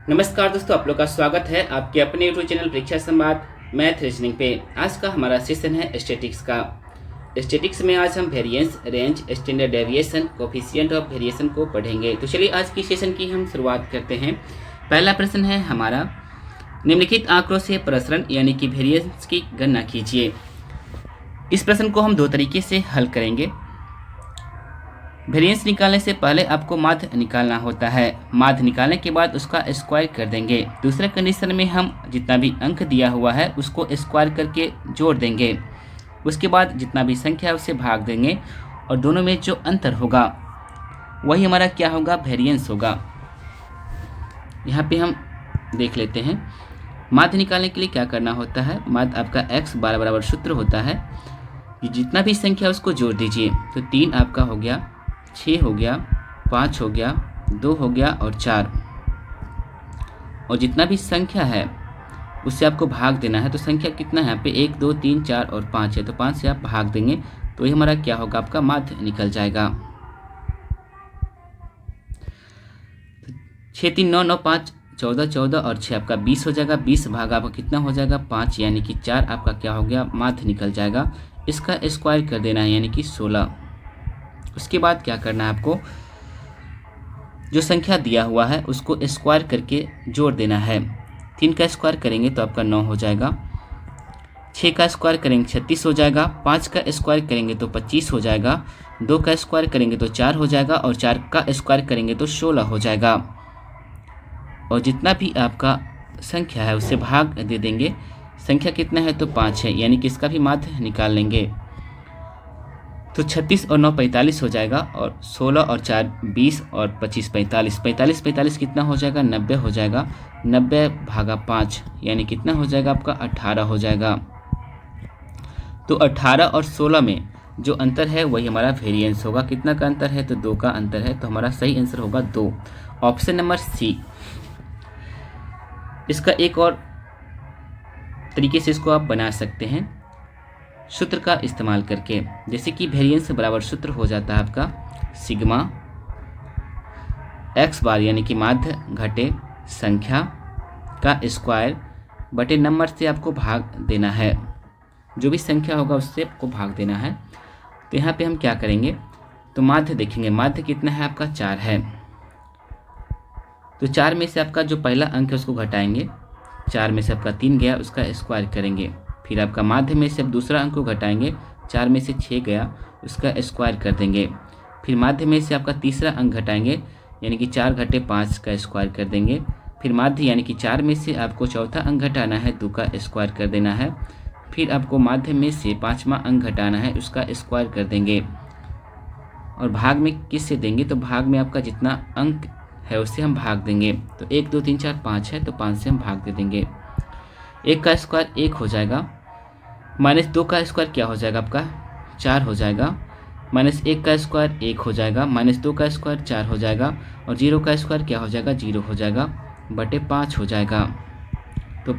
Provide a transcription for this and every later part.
नमस्कार दोस्तों, आप लोग का स्वागत है आपके अपने यूट्यूब चैनल परीक्षा संवाद मैथ रीजनिंग पे। आज का हमारा सेशन है स्टैटिक्स का। स्टैटिक्स में आज हम variance, range, standard deviation, coefficient of variation को पढ़ेंगे। तो चलिए आज की सेशन की हम शुरुआत करते हैं। पहला प्रश्न है हमारा, निम्नलिखित आंकड़ों से प्रसरण यानी कि वेरिएंस की गणना कीजिए। इस प्रश्न को हम दो तरीके से हल करेंगे। वेरिएंस निकालने से पहले आपको माध्य निकालना होता है। माध्य निकालने के बाद उसका स्क्वायर कर देंगे। दूसरे कंडीशन में हम जितना भी अंक दिया हुआ है उसको स्क्वायर करके जोड़ देंगे। उसके बाद जितना भी संख्या है उसे भाग देंगे और दोनों में जो अंतर होगा वही हमारा क्या होगा, वेरिएंस होगा। यहाँ पे हम देख लेते हैं। माध्य निकालने के लिए क्या करना होता है। माध्य आपका x बार बराबर सूत्र होता है कि जितना भी संख्या उसको जोड़ दीजिए। तो 3 आपका हो गया, 6 हो गया, 5 हो गया, 2 हो गया और 4, और जितना भी संख्या है उससे आपको भाग देना है। तो संख्या कितना है यहाँ पे 1 2 3 4 और 5 है, तो 5 से आप भाग देंगे तो ये हमारा क्या होगा, आपका माध्य निकल जाएगा। 6 3 9 9 5 14 14 और 6 आपका 20 हो जाएगा। 20 भाग आपका कितना हो जाएगा, 5, यानी कि 4 आपका क्या हो गया, माध्य निकल जाएगा। इसका स्क्वायर कर देना है यानी कि 16। उसके बाद क्या करना है आपको, जो संख्या दिया हुआ है उसको स्क्वायर करके जोड़ देना है। 3 का स्क्वायर करेंगे तो आपका 9 हो जाएगा। 6 का स्क्वायर करेंगे 36 हो जाएगा। 5 का स्क्वायर करेंगे तो 25 हो जाएगा। 2 का स्क्वायर करेंगे तो 4 हो जाएगा और 4 का स्क्वायर करेंगे तो 16 हो जाएगा। और जितना भी आपका संख्या है उससे भाग दे देंगे। संख्या कितना है तो 5 है, यानी कि इसका भी माध्य निकाल लेंगे। तो 36 और 9 45 हो जाएगा, और 16 और 4 20 और 25 45। 45 45 कितना हो जाएगा, 90 हो जाएगा। 90 भागा 5 यानी कितना हो जाएगा, आपका 18 हो जाएगा। तो 18 और 16 में जो अंतर है वही हमारा वेरिएंस होगा। कितना का अंतर है तो 2 का अंतर है, तो हमारा सही आंसर होगा 2, ऑप्शन नंबर सी। इसका एक और तरीके से इसको आप बना सकते हैं सूत्र का इस्तेमाल करके। जैसे कि वेरिएंस बराबर सूत्र हो जाता है आपका सिग्मा x बार यानी कि माध्य घटे संख्या का स्क्वायर बटे नंबर से आपको भाग देना है। जो भी संख्या होगा उससे आपको भाग देना है। तो यहाँ पे हम क्या करेंगे, तो माध्य देखेंगे। माध्य कितना है आपका 4 है, तो 4 में से आपका जो पहला अंक है उसको घटाएंगे। 4 में से आपका 3 गया, उसका स्क्वायर करेंगे। फिर आपका माध्य में से आप दूसरा अंक को घटाएंगे। 4 में से 6 गया, उसका स्क्वायर कर देंगे। फिर माध्य में से आपका तीसरा अंक घटाएंगे, यानी कि 4 घटे 5 का स्क्वायर कर देंगे। फिर माध्य यानी कि 4 में से आपको चौथा अंक घटाना है, 2 का स्क्वायर कर देना है। फिर आपको माध्य में से 5वां अंक घटाना है, उसका स्क्वायर कर देंगे। और भाग में किससे देंगे, तो भाग में आपका जितना अंक है उससे हम भाग देंगे। तो 1 2 3 4 5 है, तो 5 से हम भाग दे देंगे। 1 का स्क्वायर 1 हो जाएगा, -2 का स्क्वायर क्या हो जाएगा, आपका 4 हो जाएगा। -1 का स्क्वायर 1 हो जाएगा, -2 का स्क्वायर 4 हो जाएगा, और 0 का स्क्वायर क्या हो जाएगा, 0 हो जाएगा, बटे 5 हो जाएगा। तो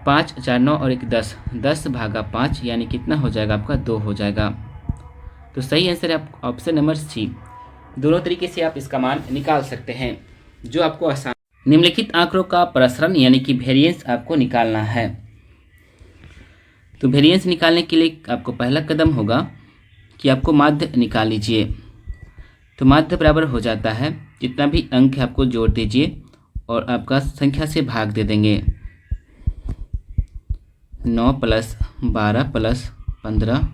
5 4 9 और 1 10, 10 भागा 5 यानी कितना हो जाएगा, आपका 2 हो जाएगा। तो सही आंसर है ऑप्शन नंबर सी। दोनों तरीके से आप इसका मान निकाल सकते हैं, जो आपको आसान। निम्नलिखित आंकड़ों का प्रसरण यानी कि वेरिएंस आपको निकालना है। तो वेरिएंस निकालने के लिए आपको पहला कदम होगा कि आपको माध्य निकाल लीजिए। तो माध्य बराबर हो जाता है जितना भी अंक है आपको जोड़ दीजिए और आपका संख्या से भाग दे देंगे। 9 + 12 + 15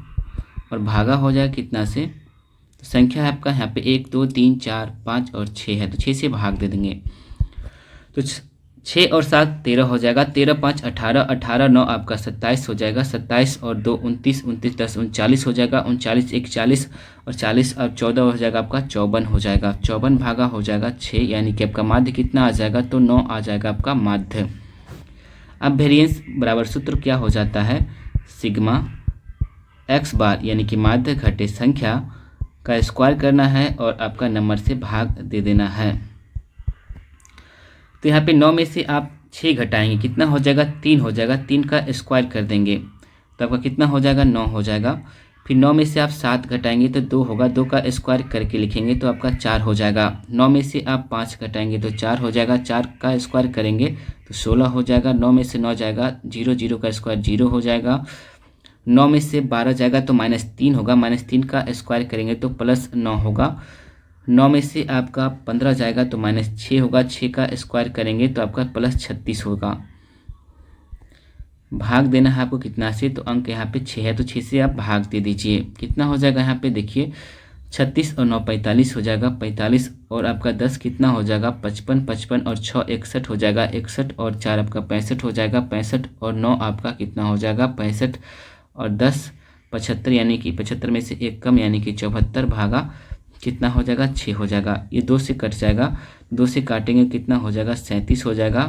और भागा हो जाएगा कितना से, तो संख्या है आपका यहाँ पे 1 2 3 4 5 और 6 है, तो 6 से भाग दे देंगे। तो 6 और 7 13 हो जाएगा। 13 5 18, 18 9 आपका 27 हो जाएगा। 27 और 2 29, 29 10 39 हो जाएगा। 39 1 40 और 40 और 14 हो जाएगा, आपका 54 हो जाएगा। 54 भागा हो जाएगा 6, यानी कि आपका माध्य कितना आ जाएगा, तो 9 आ जाएगा आपका माध्य। अब वेरिएंस बराबर सूत्र क्या हो जाता है, सिग्मा x बार यानी कि माध्य घटे संख्या का स्क्वायर करना है और आपका नंबर से भाग दे देना है। तो यहाँ पे 9 में से आप 6 घटाएंगे, कितना हो जाएगा, 3 हो जाएगा। 3 का स्क्वायर कर देंगे तो आपका कितना हो जाएगा, 9 हो जाएगा। फिर 9 में से आप 7 घटाएंगे तो 2 होगा, 2 का स्क्वायर करके लिखेंगे तो आपका 4 हो जाएगा। 9 में से आप 5 घटाएंगे तो 4 हो जाएगा, 4 का स्क्वायर करेंगे तो 16 हो जाएगा। 9 में से 9 जाएगा, 0, 0 का स्क्वायर 0 हो जाएगा। 9 में से 12 जाएगा तो -3 होगा, -3 का स्क्वायर करेंगे तो +9 होगा। 9 में से आपका 15 जाएगा तो -6 होगा, 6 का स्क्वायर करेंगे तो आपका +36 होगा। भाग देना है आपको कितना से, तो अंक यहाँ पे 6 है तो 6 से आप भाग दे दीजिए। कितना हो जाएगा यहाँ पे देखिए, 36 और 9 45 हो जाएगा, 45 और आपका 10 कितना हो जाएगा 55, 55 और 6 61 हो जाएगा, 61 और 4 आपका 65 हो जाएगा, 65 और 9 आपका कितना हो जाएगा 65 और 10 75, यानी कि 75 में से 1 कम यानी कि 74 भागा कितना हो जाएगा 6 हो जाएगा। ये 2 से कट जाएगा, 2 से काटेंगे कितना हो जाएगा 37 हो जाएगा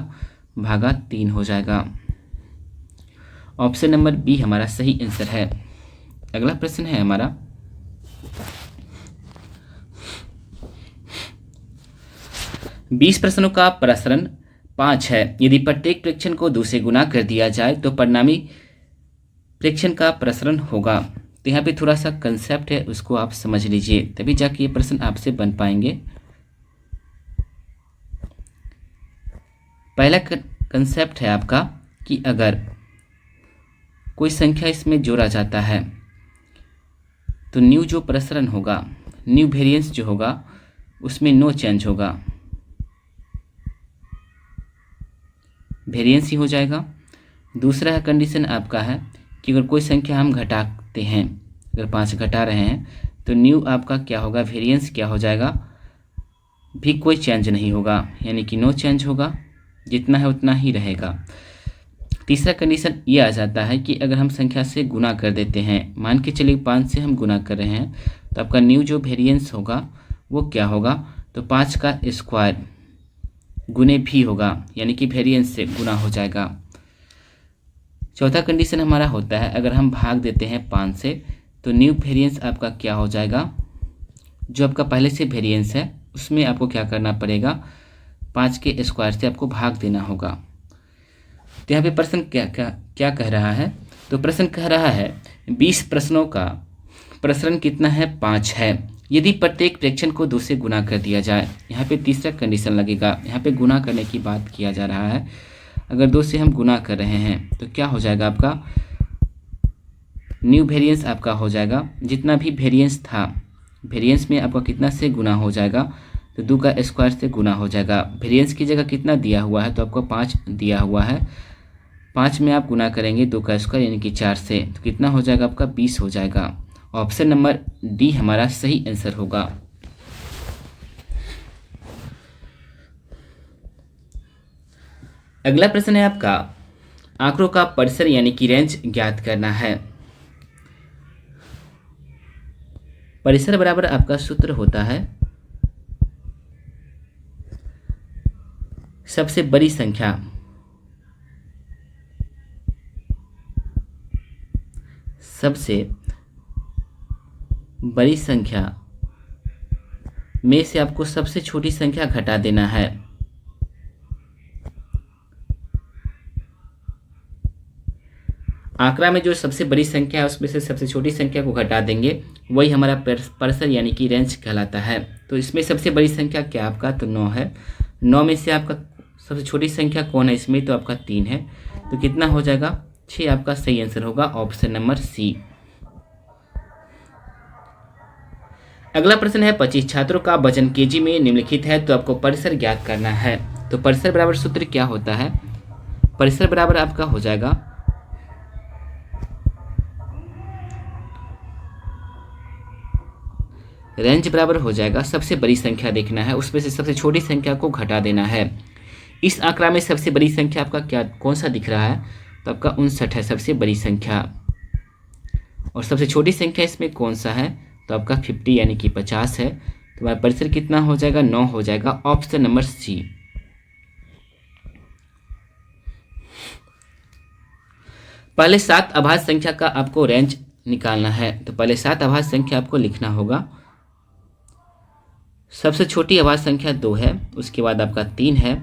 भागा 3 हो जाएगा। ऑप्शन नंबर बी हमारा सही आंसर है। अगला प्रश्न है हमारा 20 प्रश्नों का प्रसरण 5 है। यदि प्रत्येक प्रेक्षण को 2 से गुना कर दिया जाए तो परिणामी प्रेक्षण का प्रसरण होगा। तो यहाँ पे थोड़ा सा कंसेप्ट है, उसको आप समझ लीजिए तभी जाके ये प्रश्न आपसे बन पाएंगे। पहला कंसेप्ट है आपका कि अगर कोई संख्या इसमें जोड़ा जाता है तो न्यू जो प्रसरण होगा, न्यू वेरिएंस जो होगा उसमें नो चेंज होगा, वेरिएंस ही हो जाएगा। दूसरा कंडीशन आपका है कि अगर कोई संख्या हम घटाते हैं, अगर 5 घटा रहे हैं तो न्यू आपका क्या होगा, वेरिएंस क्या हो जाएगा, भी कोई चेंज नहीं होगा, यानी कि नो चेंज होगा, जितना है उतना ही रहेगा। तीसरा कंडीशन ये आ जाता है कि अगर हम संख्या से गुना कर देते हैं, मान के चलिए 5 से हम गुना कर रहे हैं तो आपका न्यू जो वेरिएंस होगा वो क्या होगा, तो 5 का स्क्वायर गुने भी होगा, यानी कि वेरिएंस से गुना हो जाएगा। चौथा कंडीशन हमारा होता है अगर हम भाग देते हैं 5 से तो न्यू वेरिएंस आपका क्या हो जाएगा, जो आपका पहले से वेरिएंस है उसमें आपको क्या करना पड़ेगा, 5 के स्क्वायर से आपको भाग देना होगा। तो यहाँ पे प्रश्न क्या कह रहा है, तो प्रश्न कह रहा है 20 प्रश्नों का प्रसरण कितना है 5 है। यदि प्रत्येक प्रेक्षण को 2 से गुना कर दिया जाए, यहाँ पे तीसरा कंडीशन लगेगा, यहाँ पे गुना करने की बात किया जा रहा है। अगर 2 से हम गुना कर रहे हैं तो क्या हो जाएगा आपका, न्यू वेरिएंस आपका हो जाएगा, जितना भी वेरिएंस था वेरिएंस में आपका कितना से गुना हो जाएगा, तो 2 का स्क्वायर से गुना हो जाएगा। वेरिएंस की जगह कितना दिया हुआ है, तो आपको 5 दिया हुआ है, 5 में आप गुना करेंगे 2 का स्क्वायर यानी कि 4 से, तो कितना हो जाएगा आपका 20 हो जाएगा। ऑप्शन नंबर डी हमारा सही आंसर होगा। अगला प्रश्न है आपका आंकड़ों का परिसर यानी कि रेंज ज्ञात करना है। परिसर बराबर आपका सूत्र होता है सबसे बड़ी संख्या में से आपको सबसे छोटी संख्या घटा देना है। आंकड़ा में जो सबसे बड़ी संख्या है उसमें से सबसे छोटी संख्या को घटा देंगे, वही हमारा परिसर यानी कि रेंज कहलाता है। तो इसमें सबसे बड़ी संख्या क्या आपका, तो 9 है। 9 में से आपका सबसे छोटी संख्या कौन है इसमें, तो आपका 3 है, तो कितना हो जाएगा 6 आपका सही आंसर होगा, ऑप्शन नंबर सी। अगला प्रश्न है 25 छात्रों का वजन केजी में निम्नलिखित है, तो आपको परिसर ज्ञात करना है। तो परिसर बराबर सूत्र क्या होता है, परिसर बराबर आपका हो जाएगा रेंज बराबर हो जाएगा सबसे बड़ी संख्या देखना है, उसमें से सबसे छोटी संख्या को घटा देना है। इस आंकड़ा में सबसे बड़ी संख्या आपका क्या कौन सा दिख रहा है, तो आपका 59 है सबसे बड़ी संख्या, और सबसे छोटी संख्या इसमें कौन सा है, तो आपका 50 यानी कि 50 है। तो हमारा परिसर कितना हो जाएगा 9 हो जाएगा, ऑप्शन नंबर सी। पहले 7 अभाज्य संख्या का आपको रेंज निकालना है, तो पहले 7 अभाज्य संख्या आपको लिखना होगा। सबसे छोटी अभाज्य संख्या 2 है, उसके बाद आपका 3 है,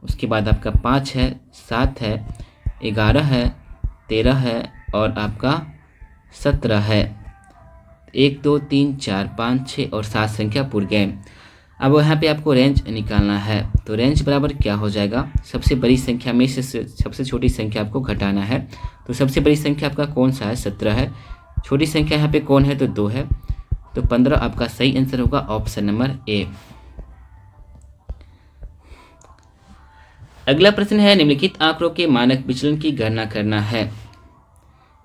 उसके बाद आपका 5 है, 7 है, 11 है, 13 है और आपका 17 है। 1 2 3 4 5 6 और 7 संख्या पूर गए। अब यहाँ पे आपको रेंज निकालना है, तो रेंज बराबर क्या हो जाएगा, सबसे बड़ी संख्या में से सबसे छोटी संख्या आपको घटाना है। तो सबसे बड़ी संख्या आपका कौन सा है, 17 है। छोटी संख्या यहाँ पे कौन है, तो 2 है। तो 15 आपका सही आंसर होगा, ऑप्शन नंबर ए। अगला प्रश्न है, निम्नलिखित आंकड़ों के मानक विचलन की गणना करना है।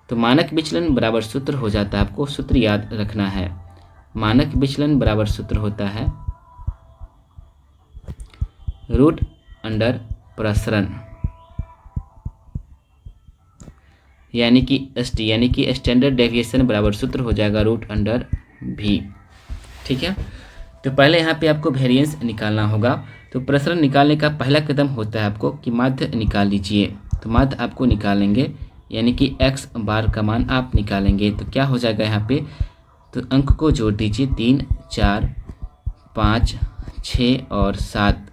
तो मानक विचलन बराबर सूत्र हो जाता है, आपको सूत्र याद रखना है। मानक विचलन बराबर सूत्र होता है रूट अंडर प्रसरण, यानी कि एसटी, यानी कि स्टैंडर्ड डेविएशन बराबर सूत्र हो जाएगा रूट अंडर भी। ठीक है, तो पहले यहाँ पे आपको वेरिएंस निकालना होगा। तो प्रसरण निकालने का पहला कदम होता है आपको कि माध्य निकाल लीजिए। तो माध्य आपको निकालेंगे, यानी कि x बार का मान आप निकालेंगे। तो क्या हो जाएगा यहाँ पे, तो अंक को जोड़ दीजिए, 3 4 5 6 और 7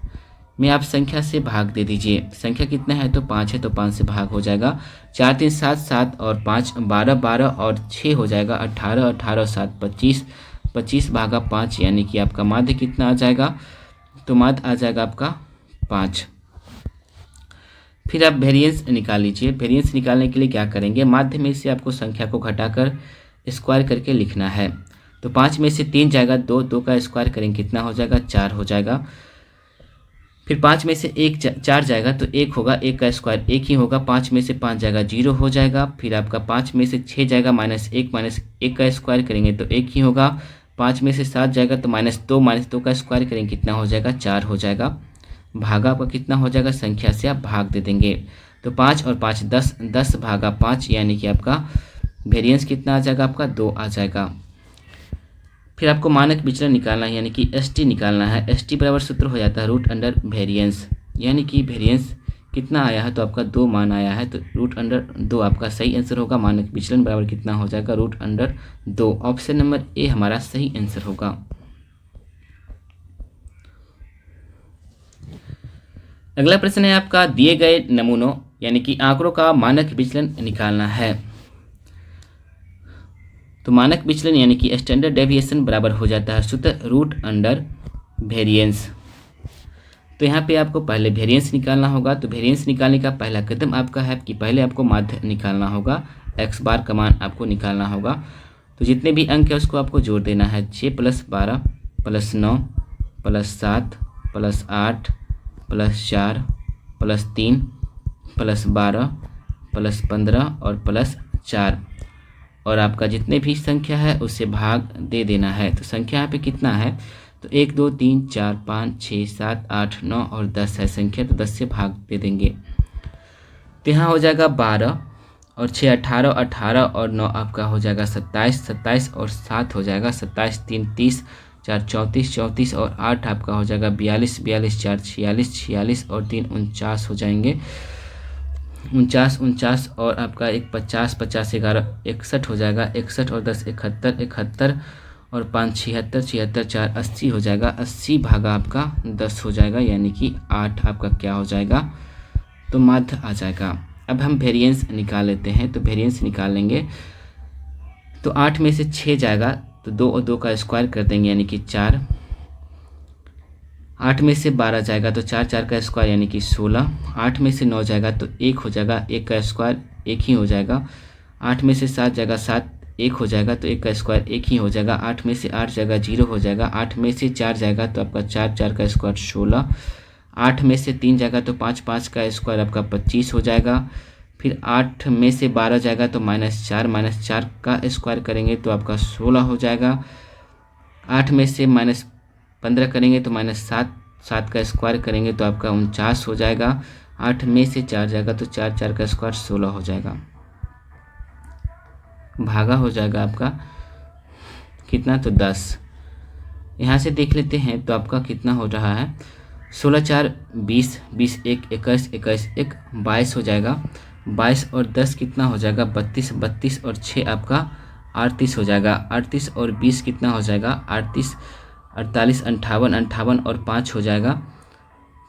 में आप संख्या से भाग दे दीजिए। संख्या कितना है, तो 5 है, तो 5 से भाग हो जाएगा। 4 3 7 7 और 5 12 12 और 6 हो जाएगा 18 18 और 7 25 25 भागा 5, यानी कि आपका माध्य कितना आ जाएगा, तो माध्य आ जाएगा आपका 5। फिर आप वेरिएंस निकाल लीजिए। वेरिएंस निकालने के लिए क्या करेंगे, माध्य में से आपको संख्या को घटाकर स्क्वायर करके लिखना है। तो 5 में से 3 जाएगा, 2 2 का स्क्वायर करेंगे कितना हो जाएगा, 4 हो जाएगा। फिर 5 में से 4 जाएगा तो 1 होगा, 1 का स्क्वायर 1 ही होगा। 5 में से 5 जाएगा 0 हो जाएगा। फिर आपका 5 में से 6 जाएगा, -1 का स्क्वायर करेंगे तो 1 ही होगा। 5 में से 7 जाएगा तो -2 का स्क्वायर करेंगे कितना हो जाएगा, 4 हो जाएगा। भागा आपका कितना हो जाएगा, संख्या से आप भाग दे देंगे। तो 5 और 5 10, 10 भागा 5, यानी कि आपका वेरिएंस कितना आ जाएगा, आपका 2 आ जाएगा। फिर आपको मानक विचलन निकालना है, यानी कि एसटी निकालना है। एसटी बराबर सूत्र हो जाता है रूट अंडर वेरिएंस, यानी कि वेरिएंस कितना आया है, तो आपका 2 मान आया है, तो रूट अंडर 2 आपका सही आंसर होगा। मानक विचलन बराबर कितना हो जाएगा, root under 2। Option number a हमारा सही आंसर होगा। अगला प्रश्न है आपका, दिए गए नमूनों यानी कि आंकड़ों का मानक विचलन निकालना है। तो मानक विचलन यानी कि स्टैंडर्ड डेविएशन बराबर हो जाता है सूत्र रूट अंडर वेरिएंस। तो यहाँ पे आपको पहले वेरिएंस निकालना होगा। तो वेरिएंस निकालने का पहला कदम आपका है कि पहले आपको माध्य निकालना होगा, x बार का मान आपको निकालना होगा। तो जितने भी अंक है उसको आपको जोड़ देना है, 6 + 12 + 9 + 7 + 8 + 4 + 3 + 12 + 15 और +4, और आपका जितने भी संख्या है उससे भाग दे देना है। तो संख्या यहाँ पे कितना है, तो 1 2 3 4 5 6 7 8 9 और 10 है संख्या, तो 10 से भाग दे देंगे। तो यहाँ हो जाएगा 12 और 6 18 18 और 9 आपका हो जाएगा 27 27 और 7 हो जाएगा 27 3 30 4 34 34 और 8 आपका हो जाएगा 42 42 4 46 46 और 3 49 हो जाएंगे 49 49 और आपका एक 50 50 11 61 हो जाएगा 61 और 10 71 71 और 5 76 76 4 80 हो जाएगा 80 भागा आपका 10 हो जाएगा, यानी कि 8 आपका क्या हो जाएगा, तो माध्य आ जाएगा। अब हम वेरिएंस निकाल लेते हैं। तो वेरिएंस निकाल लेंगे तो 8 में से 6 जाएगा तो 2 और 2 का स्क्वायर कर देंगे, यानी कि 4। 8 में से 12 जाएगा तो 4 4 का स्क्वायर यानी कि 16। 8 में से 9 जाएगा तो 1 हो जाएगा, 1 का स्क्वायर 1 ही हो जाएगा। 8 में से 7 जाएगा 7 1 हो जाएगा तो 1 का स्क्वायर 1 ही हो जाएगा। 8 में से 8 जाएगा 0 हो जाएगा। 8 में से 4 जाएगा तो आपका 4 4 का स्क्वायर 16। 8 में से 3 जाएगा तो 5 5 का स्क्वायर आपका 25 हो जाएगा। फिर 8 में से 12 जाएगा तो -4 का स्क्वायर करेंगे तो आपका 16 हो जाएगा। 8 में से -15 करेंगे तो -7 का स्क्वायर करेंगे तो आपका 49 हो जाएगा। 8 में से 4 जाएगा तो 4 4 का स्क्वायर 16 हो जाएगा। भागा हो जाएगा आपका कितना, तो 10। यहाँ से देख लेते हैं तो आपका कितना हो रहा है, 16 4 20 20 1 21 21 1 22 हो जाएगा। 22 और 10 कितना हो जाएगा, 32 32 और 6 आपका 38 हो जाएगा। 38 और 20 कितना हो जाएगा, 38 48 58 58 और 5 हो जाएगा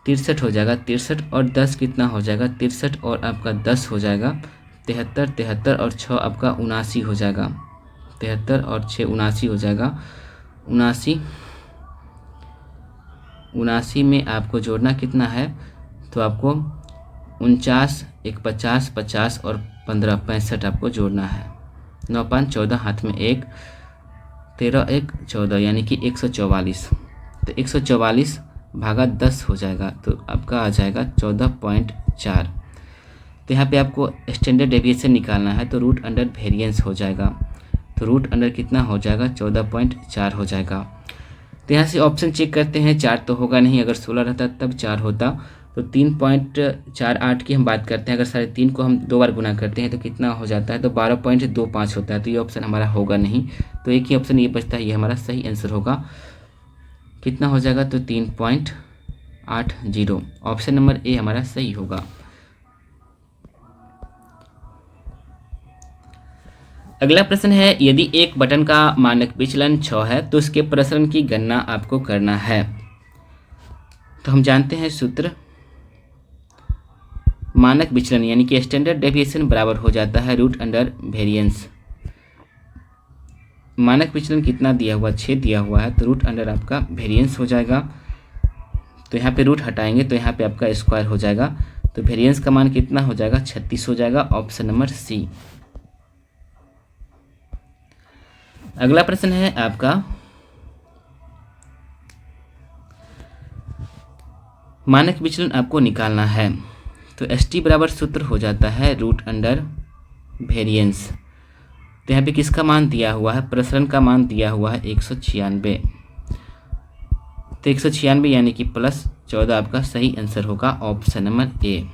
63 हो जाएगा। 63 और 10 कितना हो जाएगा, 63 और आपका 10 हो जाएगा 73 73 और 6 आपका 79 हो जाएगा 73 और 6 79 हो जाएगा। 79 में आपको जोड़ना कितना है, तो आपको 49, एक 50, 50 और 15 65 आपको जोड़ना है। 9 5 14, हाथ में 1, 13 1 14 यानी कि 144। तो 144 भागा 10 हो जाएगा, तो आपका आ जाएगा 14.4। तो यहाँ पे आपको स्टैंडर्ड डेविएशन निकालना है, तो रूट अंडर वेरिएंस हो जाएगा। तो रूट अंडर कितना हो जाएगा, 14.4 हो जाएगा। तो यहाँ से ऑप्शन चेक करते हैं, 4 तो होगा नहीं, अगर 16 रहता तब 4 होता। तो 3.48 की हम बात करते हैं, अगर 3.5 को हम 2 बार गुना करते हैं तो कितना हो जाता है, तो 12.25 होता है। तो ये ऑप्शन हमारा होगा नहीं, तो एक ही ऑप्शन ये बचता है, ये हमारा सही आंसर होगा। कितना हो जाएगा, तो 3.80। ऑप्शन नंबर ए हमारा सही होगा। अगला प्रश्न है, यदि एक बटन का मानक विचलन 6 है तो उसके प्रसरण की गणना आपको करना है। तो हम जानते हैं सूत्र, मानक विचलन यानी कि स्टैंडर्ड डेविएशन बराबर हो जाता है रूट अंडर वेरिएंस। मानक विचलन कितना दिया हुआ, 6 दिया हुआ है, तो रूट अंडर आपका वेरिएंस हो जाएगा। तो यहाँ पे रूट हटाएंगे तो यहाँ पे आपका स्क्वायर हो जाएगा। तो वेरिएंस का मान कितना हो जाएगा, 36 हो जाएगा। Option number c. अगला प्रश्न है आपका, मानक विचलन आपको निकालना है। तो ST बराबर सूत्र हो जाता है रूट अंडर वेरिएंस। तो यहाँ पे किसका मान दिया हुआ है, प्रसरण का मान दिया हुआ है 196। तो 196 यानी कि प्लस 14 आपका सही आंसर होगा। ऑप्शन नंबर ए।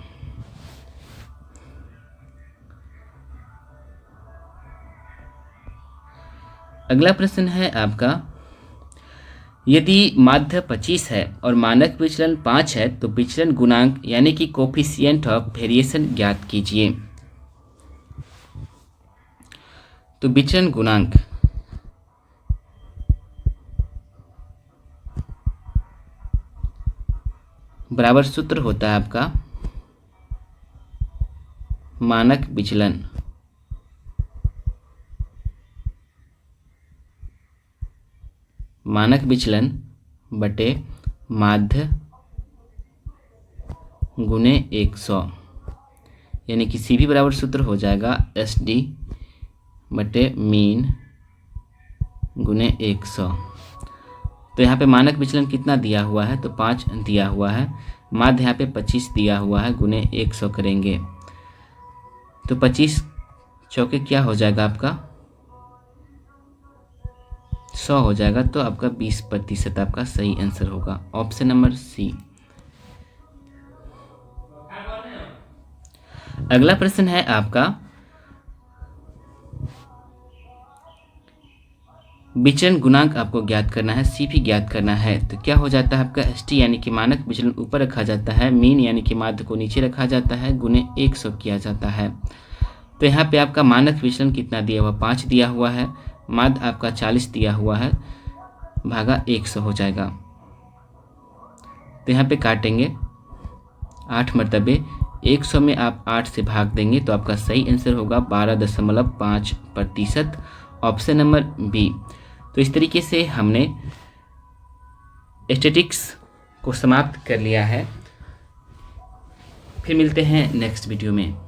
अगला प्रश्न है आपका, यदि माध्य 25 है और मानक विचलन 5 है तो विचलन गुणांक यानी कि कोफिशिएंट ऑफ वेरिएशन ज्ञात कीजिए। तो विचलन गुणांक बराबर सूत्र होता है आपका मानक विचलन बटे माध्य गुने 100 यानी कि CV बराबर सूत्र हो जाएगा SD बटे मीन गुने 100। तो यहाँ पे मानक विचलन कितना दिया हुआ है, तो 5 दिया हुआ है। माध्य यहाँ पे 25 दिया हुआ है, गुने 100 करेंगे तो 25 चौके क्या हो जाएगा आपका, 100 हो जाएगा। तो आपका 20% आपका सही आंसर होगा। Option number c. अगला प्रश्न है आपका, विचलन गुणांक आपको ज्ञात करना है, CV ज्ञात करना है। तो क्या हो जाता है आपका, ST यानी कि मानक विचलन ऊपर रखा जाता है, मीन यानी कि माध्य को नीचे रखा जाता है, गुने 100 किया जाता है। तो यहाँ पे आपका मानक विचलन कितना दिया हुआ, 5 दिया हुआ है, माध्य आपका 40 दिया हुआ है, भागा 100 हो जाएगा। तो यहाँ पे काटेंगे 8 मरतबे, 100 में आप 8 से भाग देंगे तो आपका सही आंसर होगा 12.5%। Option number b. तो इस तरीके से हमने स्टैटिक्स को समाप्त कर लिया है। फिर मिलते हैं नेक्स्ट वीडियो में।